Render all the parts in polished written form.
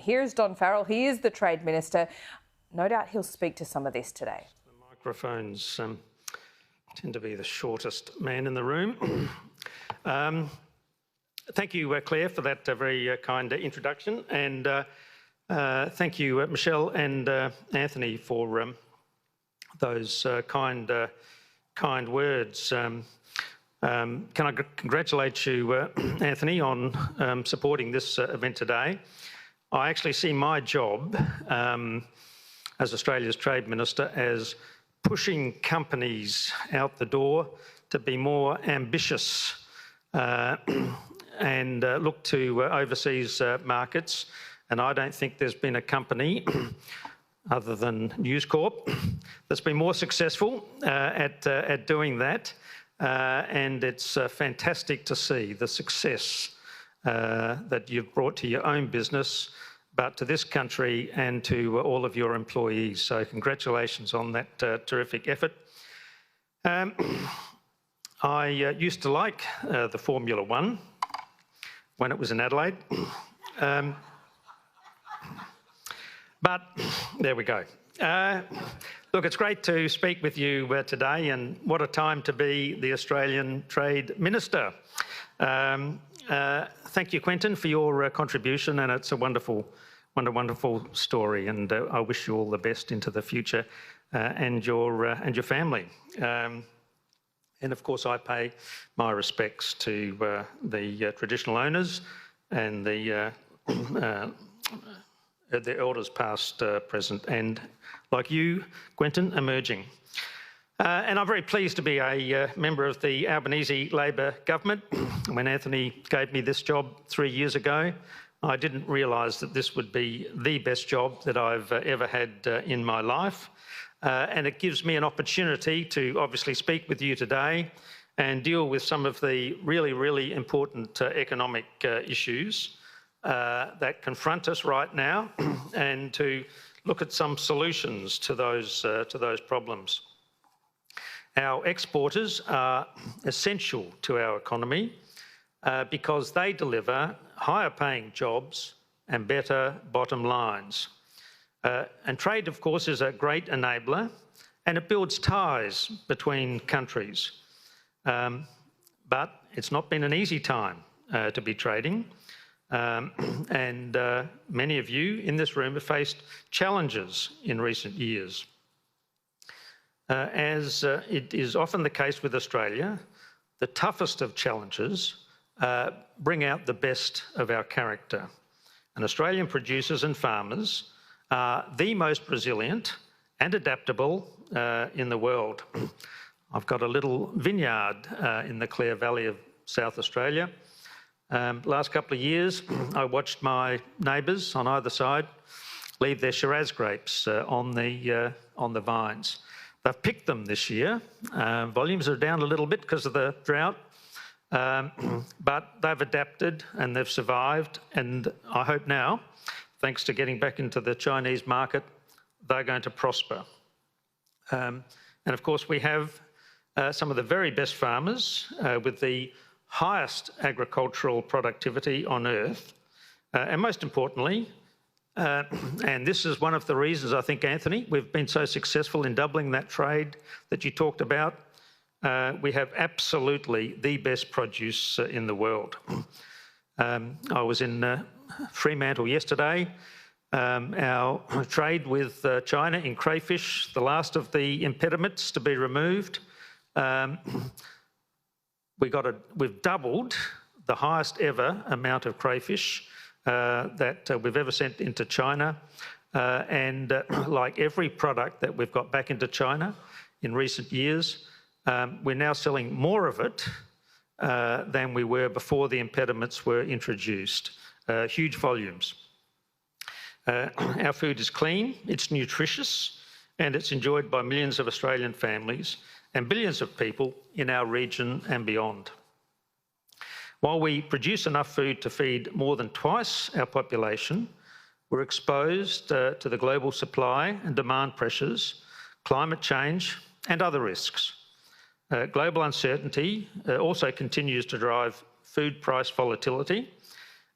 Here's Don Farrell. He is the Trade Minister. No doubt he'll speak to some of this today. The microphones tend to be the shortest man in the room. Thank you, Claire, for that very kind introduction, and thank you, Michelle and Anthony, for those kind words. Can I congratulate you, Anthony, on supporting this event today? I actually see my job as Australia's Trade Minister as pushing companies out the door to be more ambitious and look to overseas markets. And I don't think there's been a company other than News Corp that's been more successful at doing that. And it's fantastic to see the success that you've brought to your own business, but to this country and to all of your employees. So congratulations on that terrific effort. I used to like the Formula One when it was in Adelaide. But there we go. Look, it's great to speak with you today, and what a time to be the Australian Trade Minister. Thank you, Quentin, for your contribution, and it's a wonderful story, and I wish you all the best into the future and your family. And of course, I pay my respects to the traditional owners and the elders past, present, and like you, Quentin, emerging. And I'm very pleased to be a member of the Albanese Labor government. When Anthony gave me this job 3 years ago, I didn't realise that this would be the best job that I've ever had in my life. And it gives me an opportunity to obviously speak with you today and deal with some of the really important economic issues that confront us right now, and to look at some solutions to those problems. Our exporters are essential to our economy because they deliver higher paying jobs and better bottom lines. And trade, of course, is a great enabler, and it builds ties between countries. But it's not been an easy time to be trading. And many of you in this room have faced challenges in recent years. As it is often the case with Australia, the toughest of challenges bring out the best of our character. And Australian producers and farmers are the most resilient and adaptable in the world. I've got a little vineyard in the Clare Valley of South Australia. Last couple of years, I watched my neighbours on either side leave their Shiraz grapes on the vines. They've picked them this year. Volumes are down a little bit because of the drought, but they've adapted and they've survived. And I hope now, thanks to getting back into the Chinese market, they're going to prosper. And of course, we have some of the very best farmers with the highest agricultural productivity on earth. And most importantly, and this is one of the reasons I think, Anthony, we've been so successful in doubling that trade that you talked about. We have absolutely the best produce in the world. I was in Fremantle yesterday. Our trade with China in crayfish, the last of the impediments to be removed. We've doubled the highest ever amount of crayfish that we've ever sent into China. And like every product that we've got back into China in recent years, we're now selling more of it than we were before the impediments were introduced. Huge volumes. Our food is clean, it's nutritious, and it's enjoyed by millions of Australian families and billions of people in our region and beyond. While we produce enough food to feed more than twice our population, we're exposed to the global supply and demand pressures, climate change, and other risks. Global uncertainty also continues to drive food price volatility,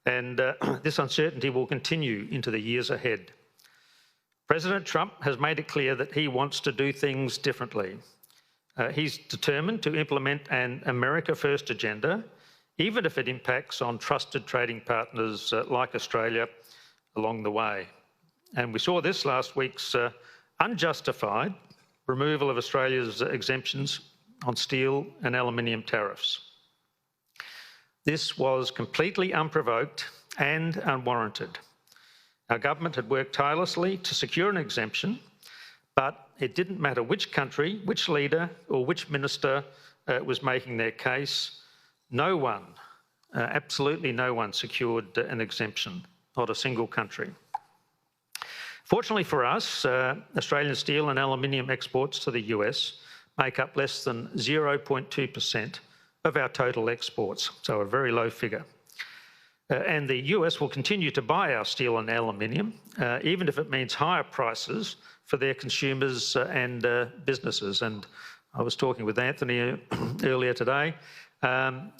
and this uncertainty will continue into the years ahead. President Trump has made it clear that he wants to do things differently. He's determined to implement an America First agenda, even if it impacts on trusted trading partners like Australia along the way. And we saw this last week's unjustified removal of Australia's exemptions on steel and aluminium tariffs. This was completely unprovoked and unwarranted. Our government had worked tirelessly to secure an exemption, but it didn't matter which country, which leader or which minister was making their case. No one, absolutely no one, secured an exemption, not a single country. Fortunately for us, Australian steel and aluminium exports to the US make up less than 0.2% of our total exports, so a very low figure. And the US will continue to buy our steel and aluminium, even if it means higher prices for their consumers and businesses. And I was talking with Anthony earlier today.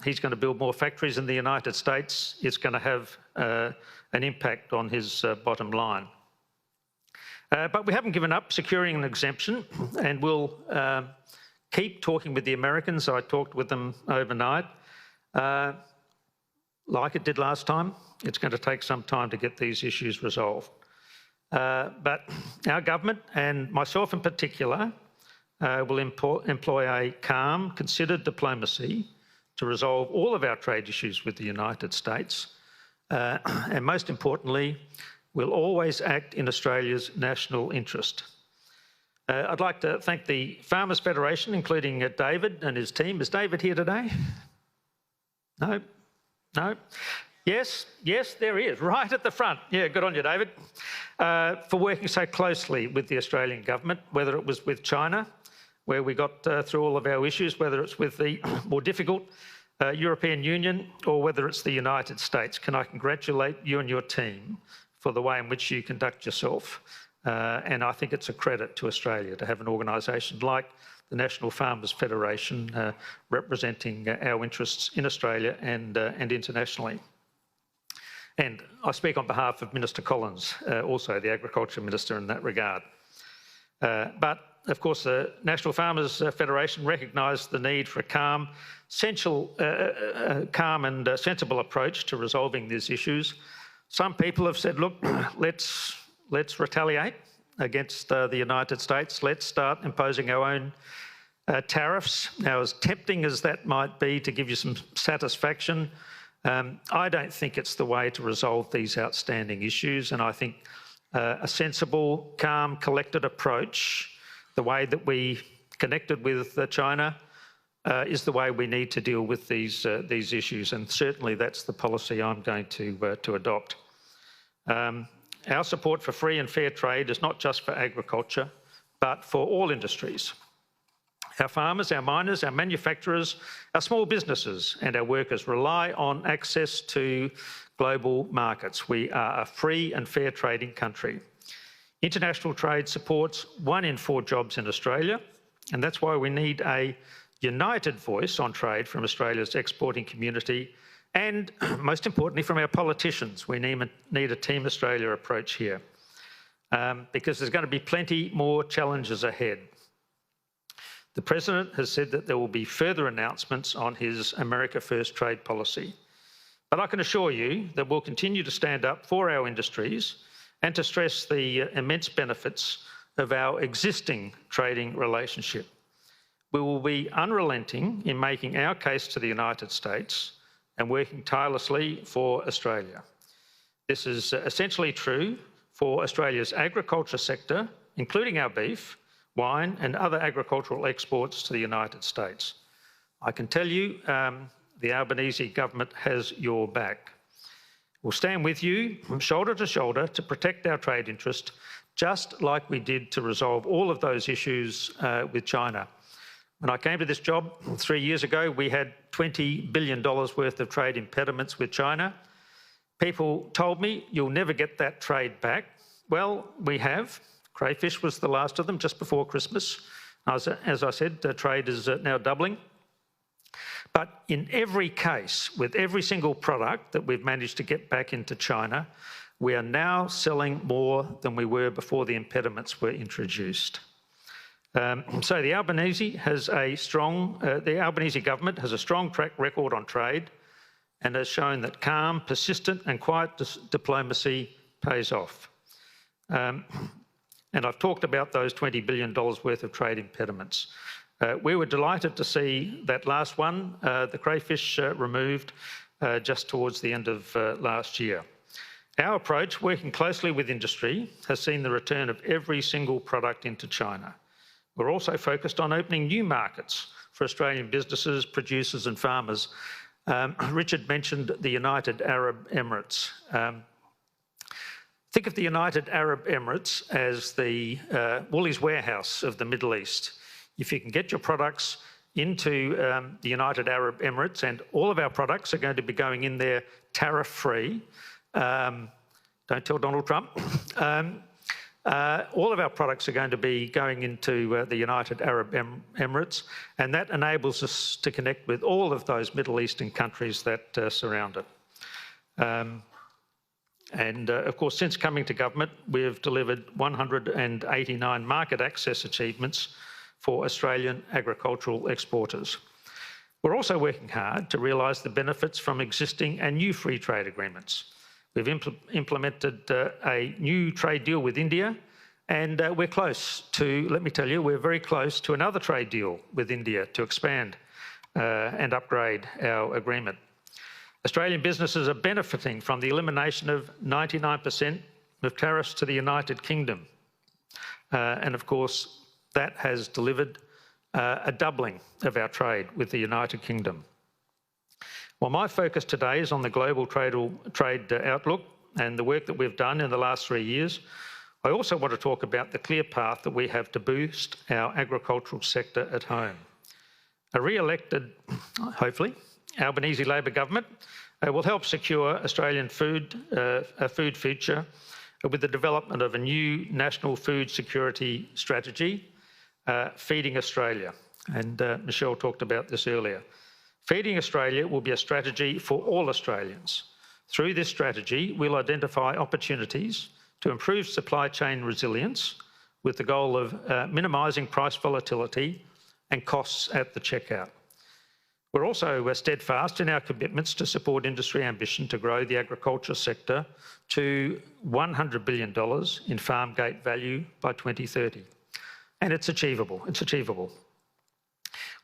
He's going to build more factories in the United States. It's going to have an impact on his bottom line. But we haven't given up securing an exemption, and we'll keep talking with the Americans. I talked with them overnight. Like it did last time, it's going to take some time to get these issues resolved. But our government, and myself in particular, will employ a calm, considered diplomacy to resolve all of our trade issues with the United States. And most importantly, we'll always act in Australia's national interest. I'd like to thank the Farmers Federation, including David and his team. Is David here today? No? No? Yes, there he is, right at the front. Yeah, good on you, David. For working so closely with the Australian government, whether it was with China, where we got through all of our issues, whether it's with the more difficult European Union, or whether it's the United States. Can I congratulate you and your team for the way in which you conduct yourself? And I think it's a credit to Australia to have an organisation like the National Farmers Federation representing our interests in Australia and internationally. And I speak on behalf of Minister Collins, also the Agriculture Minister in that regard. But of course, the National Farmers Federation recognised the need for a calm and sensible approach to resolving these issues. Some people have said, look, let's retaliate against the United States. Let's start imposing our own tariffs. Now, as tempting as that might be to give you some satisfaction, I don't think it's the way to resolve these outstanding issues. And I think a sensible, calm, collected approach, the way that we connected with China, is the way we need to deal with these issues. And certainly that's the policy I'm going to adopt. Our support for free and fair trade is not just for agriculture, but for all industries. Our farmers, our miners, our manufacturers, our small businesses and our workers rely on access to global markets. We are a free and fair trading country. International trade supports 1 in 4 jobs in Australia, and that's why we need a united voice on trade from Australia's exporting community and, most importantly, from our politicians. We need a Team Australia approach here because there's going to be plenty more challenges ahead. The President has said that there will be further announcements on his America First trade policy. But I can assure you that we'll continue to stand up for our industries and to stress the immense benefits of our existing trading relationship. We will be unrelenting in making our case to the United States and working tirelessly for Australia. This is essentially true for Australia's agriculture sector, including our beef, wine and other agricultural exports to the United States. I can tell you the Albanese government has your back. We'll stand with you shoulder to shoulder to protect our trade interest, just like we did to resolve all of those issues with China. When I came to this job 3 years ago, we had $20 billion worth of trade impediments with China. People told me, you'll never get that trade back. Well, we have. Crayfish was the last of them just before Christmas. As I said, trade is now doubling. But in every case, with every single product that we've managed to get back into China, we are now selling more than we were before the impediments were introduced. So the Albanese government has a strong track record on trade and has shown that calm, persistent and quiet diplomacy pays off. And I've talked about those $20 billion worth of trade impediments. We were delighted to see that last one, the crayfish, removed just towards the end of last year. Our approach, working closely with industry, has seen the return of every single product into China. We're also focused on opening new markets for Australian businesses, producers and farmers. Richard mentioned the United Arab Emirates. Think of the United Arab Emirates as the Woolies warehouse of the Middle East. If you can get your products into the United Arab Emirates, and all of our products are going to be going in there tariff-free. Don't tell Donald Trump. All of our products are going to be going into the United Arab Emirates, and that enables us to connect with all of those Middle Eastern countries that surround it. Of course, since coming to government, we've delivered 189 market access achievements for Australian agricultural exporters. We're also working hard to realise the benefits from existing and new free trade agreements. We've implemented a new trade deal with India, and we're close to, let me tell you, we're very close to another trade deal with India to expand and upgrade our agreement. Australian businesses are benefiting from the elimination of 99% of tariffs to the United Kingdom. And of course, that has delivered a doubling of our trade with the United Kingdom. Well, my focus today is on the global trade outlook and the work that we've done in the last 3 years. I also want to talk about the clear path that we have to boost our agricultural sector at home. A re-elected, hopefully, Albanese Labor government will help secure Australian food future with the development of a new national food security strategy, Feeding Australia. And Michelle talked about this earlier. Feeding Australia will be a strategy for all Australians. Through this strategy, we'll identify opportunities to improve supply chain resilience with the goal of minimising price volatility and costs at the checkout. We're also steadfast in our commitments to support industry ambition to grow the agriculture sector to $100 billion in farm gate value by 2030. And it's achievable. It's achievable.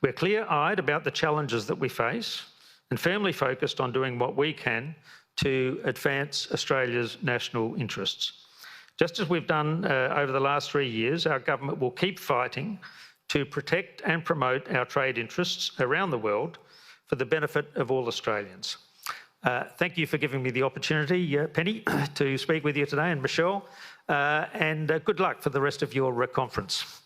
We're clear-eyed about the challenges that we face and firmly focused on doing what we can to advance Australia's national interests. Just as we've done over the last 3 years, our government will keep fighting to protect and promote our trade interests around the world for the benefit of all Australians. Thank you for giving me the opportunity, Penny, to speak with you today, and Michelle, and good luck for the rest of your conference.